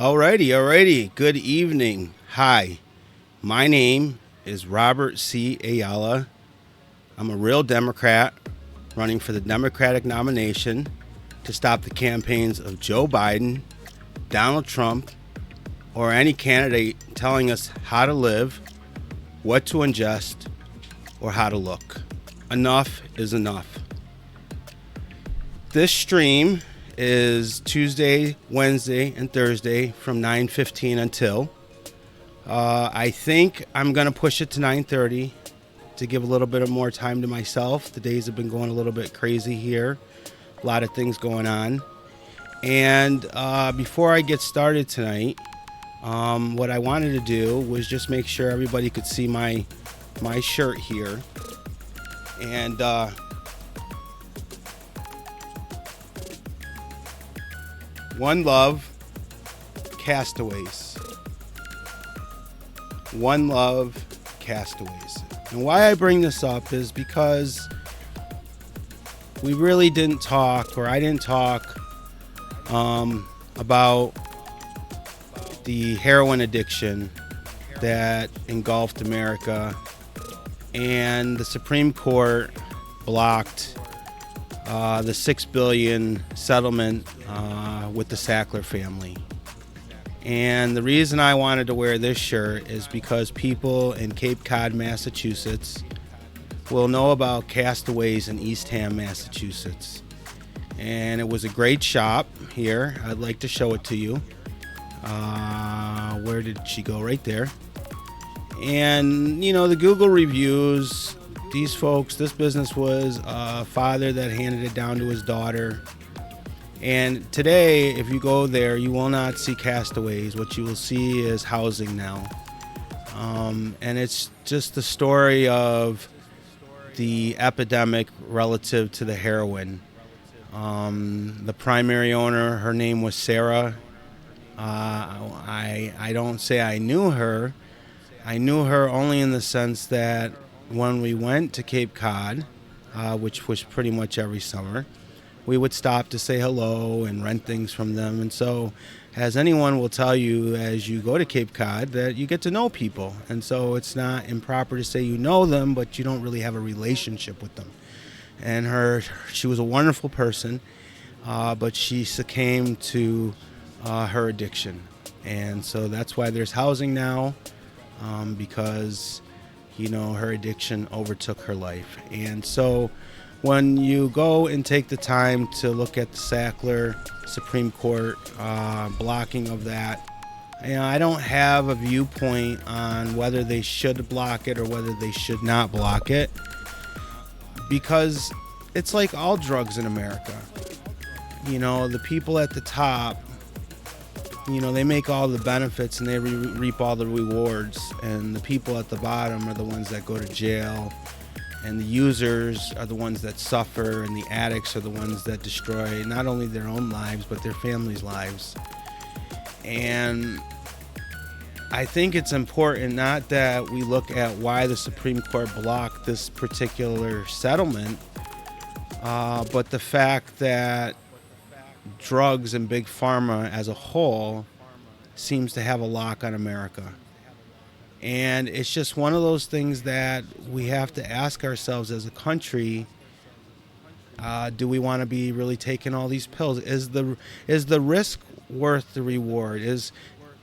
Alrighty. Good evening. Hi, my name is Robert C Ayala. I'm a real Democrat running for the Democratic nomination to stop the campaigns of Joe Biden, Donald Trump, or any candidate telling us how to live, what to ingest, or how to look. Enough is enough. This stream is Tuesday, Wednesday, and Thursday from 9:15 until. I think I'm going to push it to 9:30 to give a little bit of more time to myself. The days have been going a little bit crazy here. A lot of things going on. And before I get started tonight, what I wanted to do was just make sure everybody could see my shirt here. And one love, castaways. One love, castaways. And why I bring this up is because we really didn't talk, or I didn't talk about the heroin addiction that engulfed America, and the Supreme Court blocked the $6 billion settlement with the Sackler family. And the reason I wanted to wear this shirt is because people in Cape Cod, Massachusetts will know about Castaways in Eastham, Massachusetts. And it was a great shop here. I'd like to show it to you. Where did she go? Right there. And, you know, the Google reviews, these folks, this business was a father that handed it down to his daughter. And today, if you go there, you will not see Castaways. What you will see is housing now. And it's just the story of the epidemic relative to the heroin. The primary owner, her name was Sarah. I don't say I knew her. I knew her only in the sense that when we went to Cape Cod, which was pretty much every summer, we would stop to say hello and rent things from them. And so, as anyone will tell you as you go to Cape Cod, that you get to know people. And so it's not improper to say you know them, but you don't really have a relationship with them. And she was a wonderful person, but she succumbed to her addiction. And so that's why there's housing now, because, you know, her addiction overtook her life. And so when you go and take the time to look at the Sackler Supreme Court blocking of that, you know, I don't have a viewpoint on whether they should block it or whether they should not block it, because it's like all drugs in America. You know, the people at the top, you know, they make all the benefits and they reap all the rewards, and the people at the bottom are the ones that go to jail, and the users are the ones that suffer, and the addicts are the ones that destroy not only their own lives but their families' lives. And I think it's important not that we look at why the Supreme Court blocked this particular settlement, but the fact that drugs and big pharma as a whole seems to have a lock on America. And it's just one of those things that we have to ask ourselves as a country, do we want to be really taking all these pills? Is the risk worth the reward? Is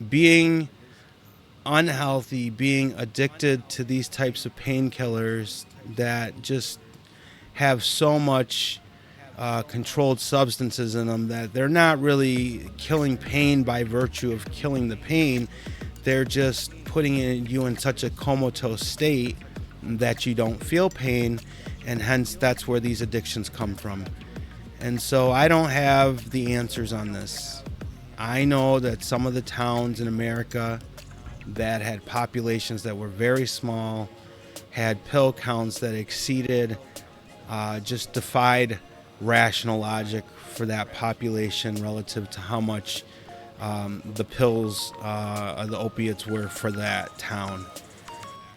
being unhealthy, being addicted to these types of painkillers that just have so much controlled substances in them that they're not really killing pain by virtue of killing the pain, they're just putting you in such a comatose state that you don't feel pain, and hence that's where these addictions come from. And so I don't have the answers on this. I know that some of the towns in America that had populations that were very small had pill counts that exceeded, just defied rational logic for that population relative to how much the pills, the opiates were for that town.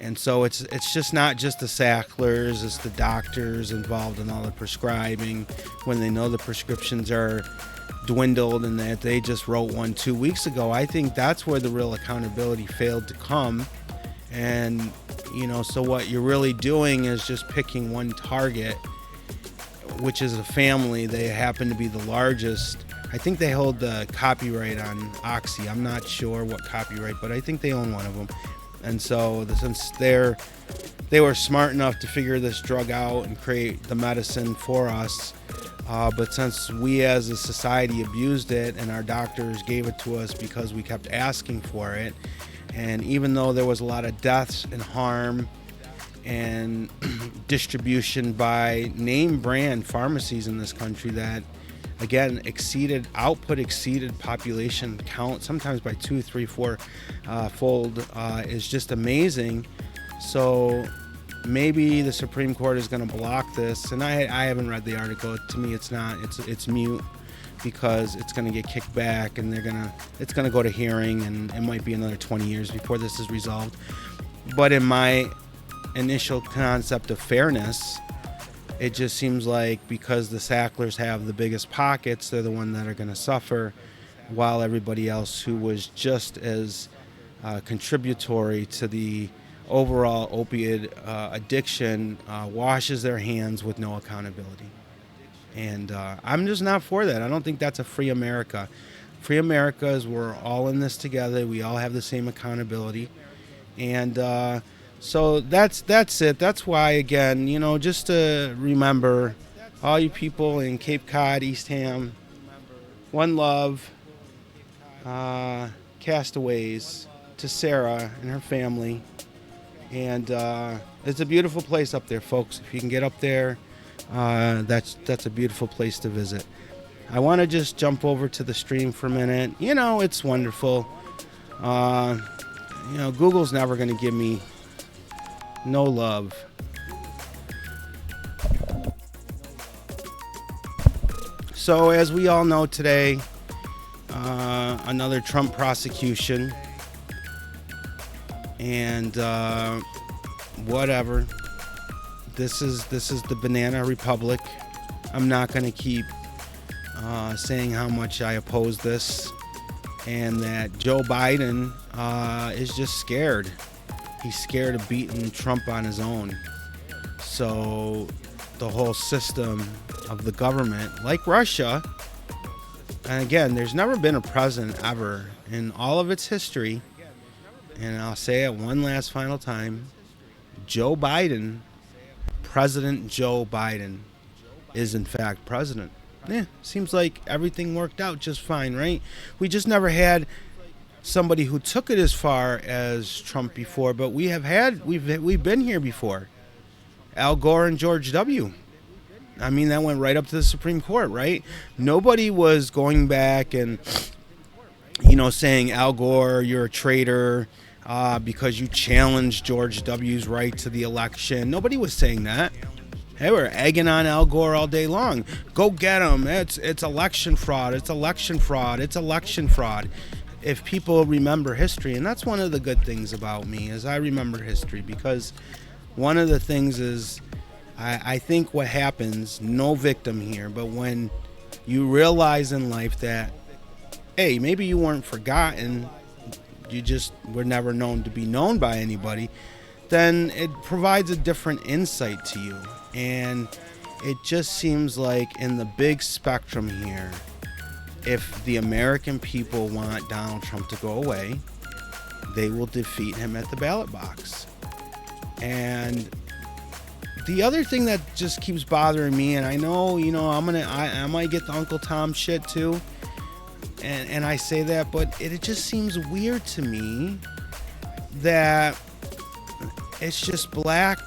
And so it's just not just the Sacklers, it's the doctors involved in all the prescribing when they know the prescriptions are dwindled and that they just wrote one 2 weeks ago. I think that's where the real accountability failed to come. And, so what you're really doing is just picking one target, which is a family. They happen to be the largest. I think they hold the copyright on Oxy. I'm not sure what copyright, but I think they own one of them. And so since they were smart enough to figure this drug out and create the medicine for us, but since we as a society abused it and our doctors gave it to us because we kept asking for it, and even though there was a lot of deaths and harm and distribution by name brand pharmacies in this country that, again, exceeded population count, sometimes by 2, 3, 4 fold, is just amazing. So maybe the Supreme Court is going to block this, and I haven't read the article. To me, it's not. It's mute, because it's going to get kicked back, and it's going to go to hearing, and it might be another 20 years before this is resolved. But in my initial concept of fairness, it just seems like because the Sacklers have the biggest pockets, they're the one that are going to suffer, while everybody else who was just as contributory to the overall opiate addiction washes their hands with no accountability. And I'm just not for that. I don't think that's a free America. Free America is we're all in this together. We all have the same accountability. And so that's it. That's why, again, just to remember all you people in Cape Cod, East Ham, one love, castaways, to Sarah and her family. And it's a beautiful place up there, folks. If you can get up there, that's a beautiful place to visit. I want to just jump over to the stream for a minute. It's wonderful. Google's never going to give me no love. So as we all know today, another Trump prosecution. And whatever. This is the Banana Republic. I'm not going to keep saying how much I oppose this, and that Joe Biden is just scared. He's scared of beating Trump on his own. So the whole system of the government, like Russia, and again, there's never been a president ever in all of its history, and I'll say it one last final time, President Joe Biden is in fact president. Seems like everything worked out just fine, right? We just never had somebody who took it as far as Trump before, but we've been here before. Al Gore and George W. I mean, that went right up to the Supreme Court, right? Nobody was going back and saying, Al Gore, you're a traitor because you challenged George W.'s right to the election. Nobody was saying that. They were egging on Al Gore all day long. Go get him. It's election fraud. It's election fraud. It's election fraud. If people remember history, and that's one of the good things about me, is I remember history, because one of the things is I think what happens, no victim here, but when you realize in life that, hey, maybe you weren't forgotten, you just were never known to be known by anybody, then it provides a different insight to you. And it just seems like in the big spectrum here, if the American people want Donald Trump to go away, they will defeat him at the ballot box. And the other thing that just keeps bothering me, and I know, I might get the Uncle Tom shit too, and I say that, but it just seems weird to me that it's just black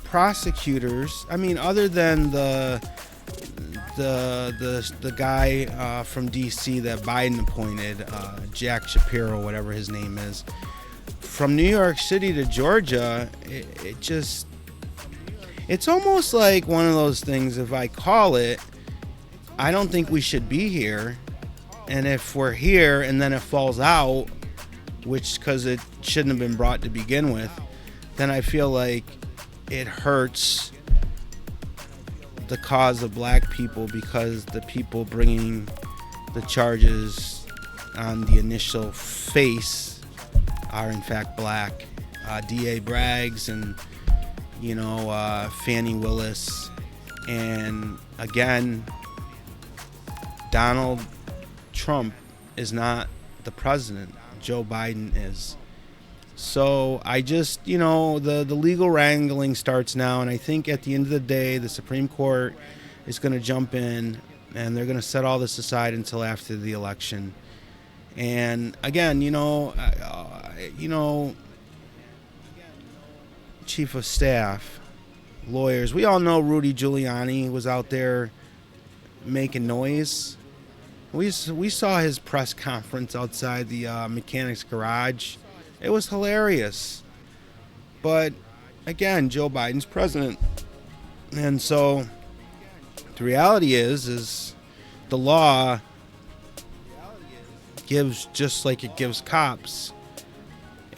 prosecutors. I mean, other than the guy from D.C. that Biden appointed, Jack Shapiro, whatever his name is, from New York City to Georgia, it's almost like one of those things. If I call it, I don't think we should be here. And if we're here and then it falls out, which because it shouldn't have been brought to begin with, then I feel like it hurts the cause of black people, because the people bringing the charges on the initial face are in fact black. D.A. Braggs and, Fannie Willis. And again, Donald Trump is not the president. Joe Biden is. So I just, the legal wrangling starts now. And I think at the end of the day, the Supreme Court is going to jump in and they're going to set all this aside until after the election. And again, chief of staff, lawyers, we all know Rudy Giuliani was out there making noise. We saw his press conference outside the mechanic's garage. It was hilarious. But again, Joe Biden's president. And so the reality is the law gives, just like it gives cops,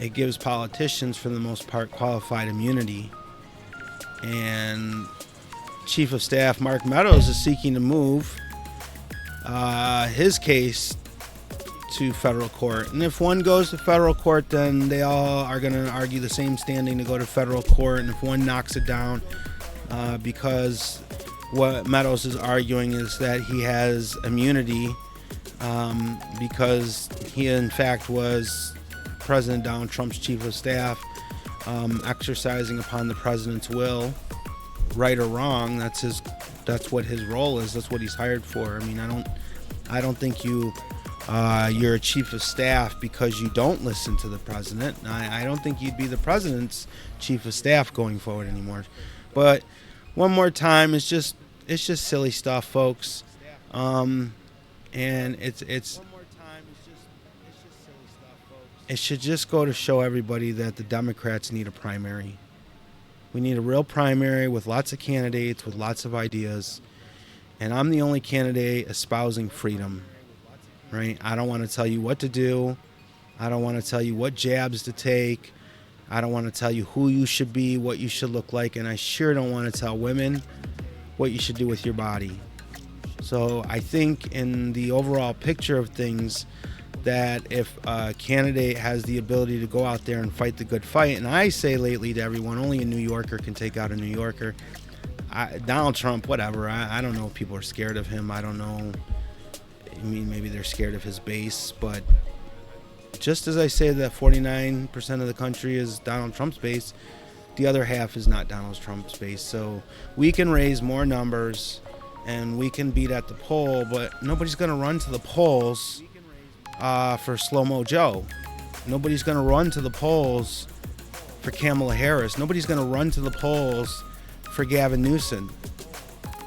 it gives politicians, for the most part, qualified immunity. And Chief of Staff Mark Meadows is seeking to move his case to federal court. And if one goes to federal court, then they all are going to argue the same standing to go to federal court. And if one knocks it down, because what Meadows is arguing is that he has immunity because he, in fact, was President Donald Trump's chief of staff, exercising upon the president's will, right or wrong. That's what his role is. That's what he's hired for. I mean, I don't think you're a chief of staff because you don't listen to the president. I don't think you'd be the president's chief of staff going forward anymore. But one more time, it's just silly stuff, folks. And it should just go to show everybody that the Democrats need a primary. We need a real primary with lots of candidates, with lots of ideas. And I'm the only candidate espousing freedom, right? I don't want to tell you what to do. I don't want to tell you what jabs to take. I don't want to tell you who you should be, what you should look like. And I sure don't want to tell women what you should do with your body. So I think in the overall picture of things, that if a candidate has the ability to go out there and fight the good fight, and I say lately to everyone, only a New Yorker can take out a New Yorker. Donald Trump, whatever, I don't know if people are scared of him. I don't know. I mean, maybe they're scared of his base, but just as I say that 49% of the country is Donald Trump's base, the other half is not Donald Trump's base. So we can raise more numbers and we can beat at the poll, but nobody's going to run to the polls for Slow-Mo Joe. Nobody's going to run to the polls for Kamala Harris. Nobody's going to run to the polls for Gavin Newsom.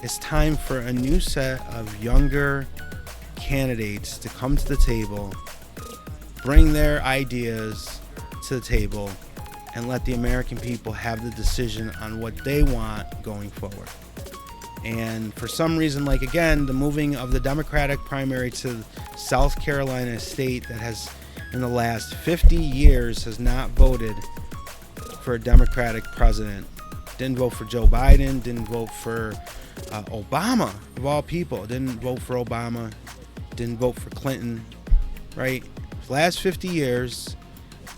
It's time for a new set of younger candidates to come to the table, bring their ideas to the table, and let the American people have the decision on what they want going forward. And for some reason, like again, the moving of the Democratic primary to South Carolina state that has, in the last 50 years, has not voted for a Democratic president. Didn't vote for Joe Biden, didn't vote for Obama, of all people. Didn't vote for Obama, didn't vote for Clinton, right? Last 50 years.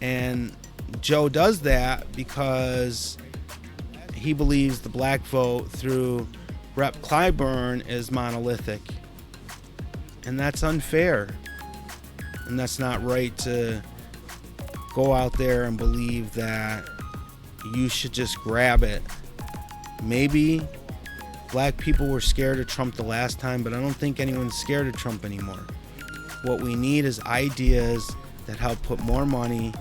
And Joe does that because he believes the black vote through Rep. Clyburn is monolithic. And that's unfair. And that's not right to go out there and believe that you should just grab it. Maybe black people were scared of Trump the last time, but I don't think anyone's scared of Trump anymore. What we need is ideas that help put more money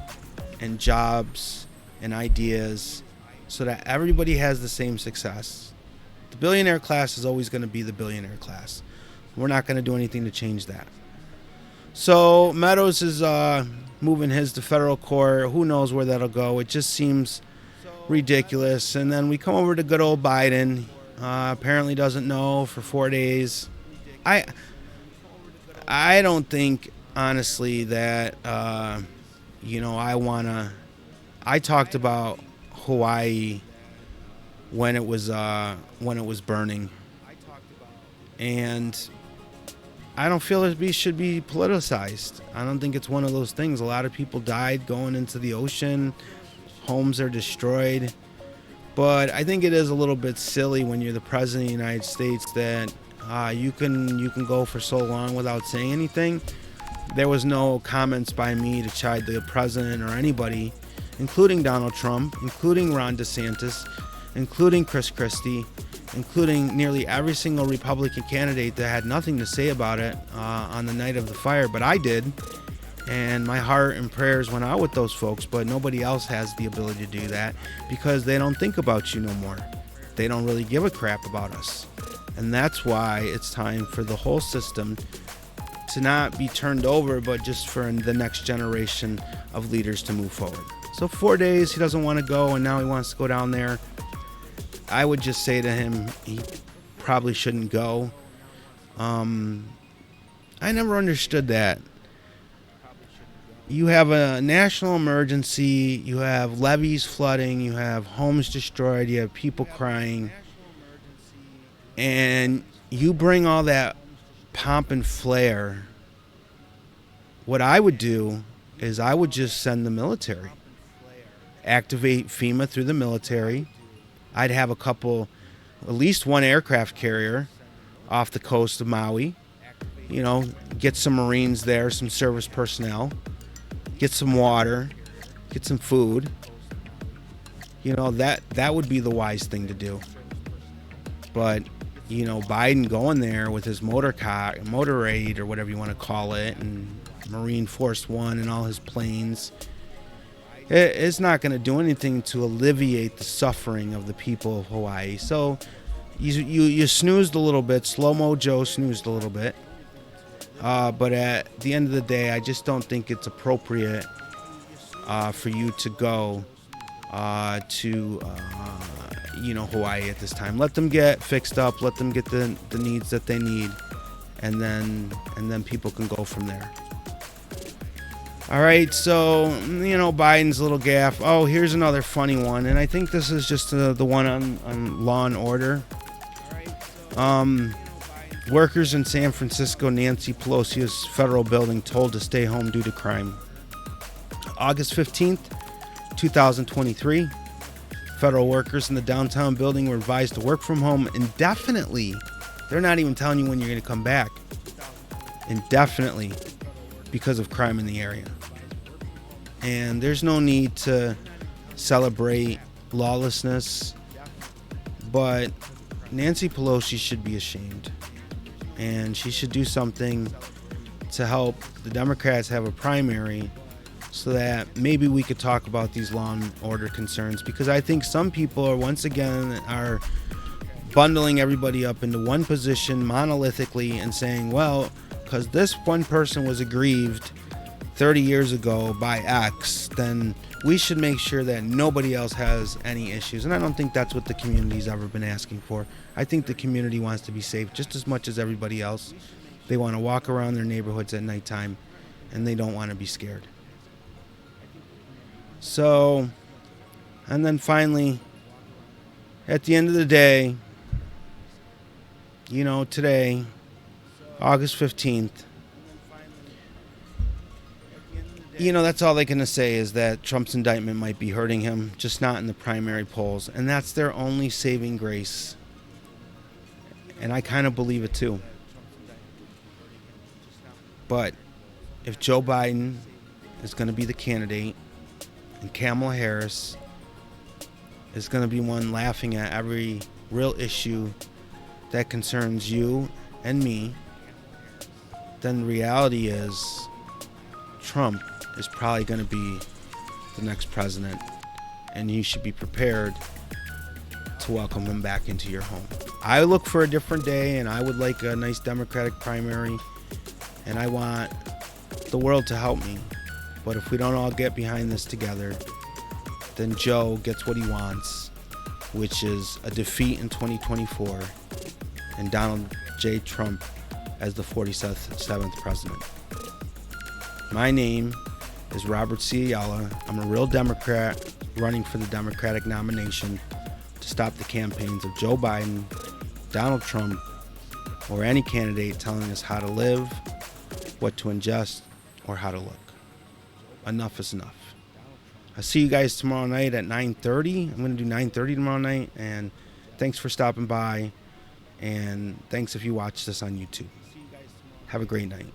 and jobs and ideas so that everybody has the same success. The billionaire class is always going to be the billionaire class. We're not going to do anything to change that. So Meadows is moving his to federal court. Who knows where that'll go? It just seems ridiculous. And then we come over to good old Biden. Apparently doesn't know for 4 days. I don't think, honestly, that I talked about Hawaii when it was burning, and I don't feel it should be politicized. I don't think it's one of those things. A lot of people died going into the ocean. Homes are destroyed. But I think it is a little bit silly when you're the president of the United States that you can go for so long without saying anything. There was no comments by me to chide the president or anybody, including Donald Trump, including Ron DeSantis, including Chris Christie, including nearly every single Republican candidate that had nothing to say about it on the night of the fire. But I did, and my heart and prayers went out with those folks, but nobody else has the ability to do that because they don't think about you no more. They don't really give a crap about us. And that's why it's time for the whole system to not be turned over, but just for the next generation of leaders to move forward. So 4 days, he doesn't want to go, and now he wants to go down there. I would just say to him, he probably shouldn't go. I never understood that. You have a national emergency, you have levees flooding, you have homes destroyed, you have people crying, and you bring all that pomp and flair. What I would do is I would just send the military. Activate FEMA through the military. I'd have at least one aircraft carrier off the coast of Maui. Get some Marines there, some service personnel. Get some water, get some food. That would be the wise thing to do. But, Biden going there with his motorade or whatever you want to call it, and Marine Force One and all his planes, it's not going to do anything to alleviate the suffering of the people of Hawaii. So you snoozed a little bit. Slow-mo Joe snoozed a little bit. But at the end of the day, I just don't think it's appropriate for you to go to Hawaii at this time. Let them get fixed up. Let them get the needs that they need, and then people can go from there. All right, so Biden's little gaffe. Oh, here's another funny one, and I think this is just the one on Law and Order. Workers in San Francisco, Nancy Pelosi's federal building, told to stay home due to crime. August 15th, 2023, federal workers in the downtown building were advised to work from home indefinitely. They're not even telling you when you're going to come back. Indefinitely, because of crime in the area. And there's no need to celebrate lawlessness, but Nancy Pelosi should be ashamed. And she should do something to help the Democrats have a primary so that maybe we could talk about these law and order concerns, because I think some people are bundling everybody up into one position monolithically and saying, well, because this one person was aggrieved 30 years ago by X, then we should make sure that nobody else has any issues. And I don't think that's what the community's ever been asking for. I think the community wants to be safe just as much as everybody else. They want to walk around their neighborhoods at nighttime, and they don't want to be scared. So, and then finally, at the end of the day, today, August 15th, that's all they can say is that Trump's indictment might be hurting him, just not in the primary polls. And that's their only saving grace. And I kind of believe it too. But if Joe Biden is going to be the candidate and Kamala Harris is going to be one laughing at every real issue that concerns you and me, then the reality is Trump is probably going to be the next president, and you should be prepared to welcome him back into your home. I look for a different day, and I would like a nice Democratic primary, and I want the world to help me. But if we don't all get behind this together, then Joe gets what he wants, which is a defeat in 2024 and Donald J. Trump as the 47th president. My name is Robert C. Ayala. I'm a real Democrat running for the Democratic nomination to stop the campaigns of Joe Biden, Donald Trump, or any candidate telling us how to live, what to ingest, or how to look. Enough is enough. I'll see you guys tomorrow night at 9:30. I'm going to do 9:30 tomorrow night, and thanks for stopping by, and thanks if you watch this on YouTube. Have a great night.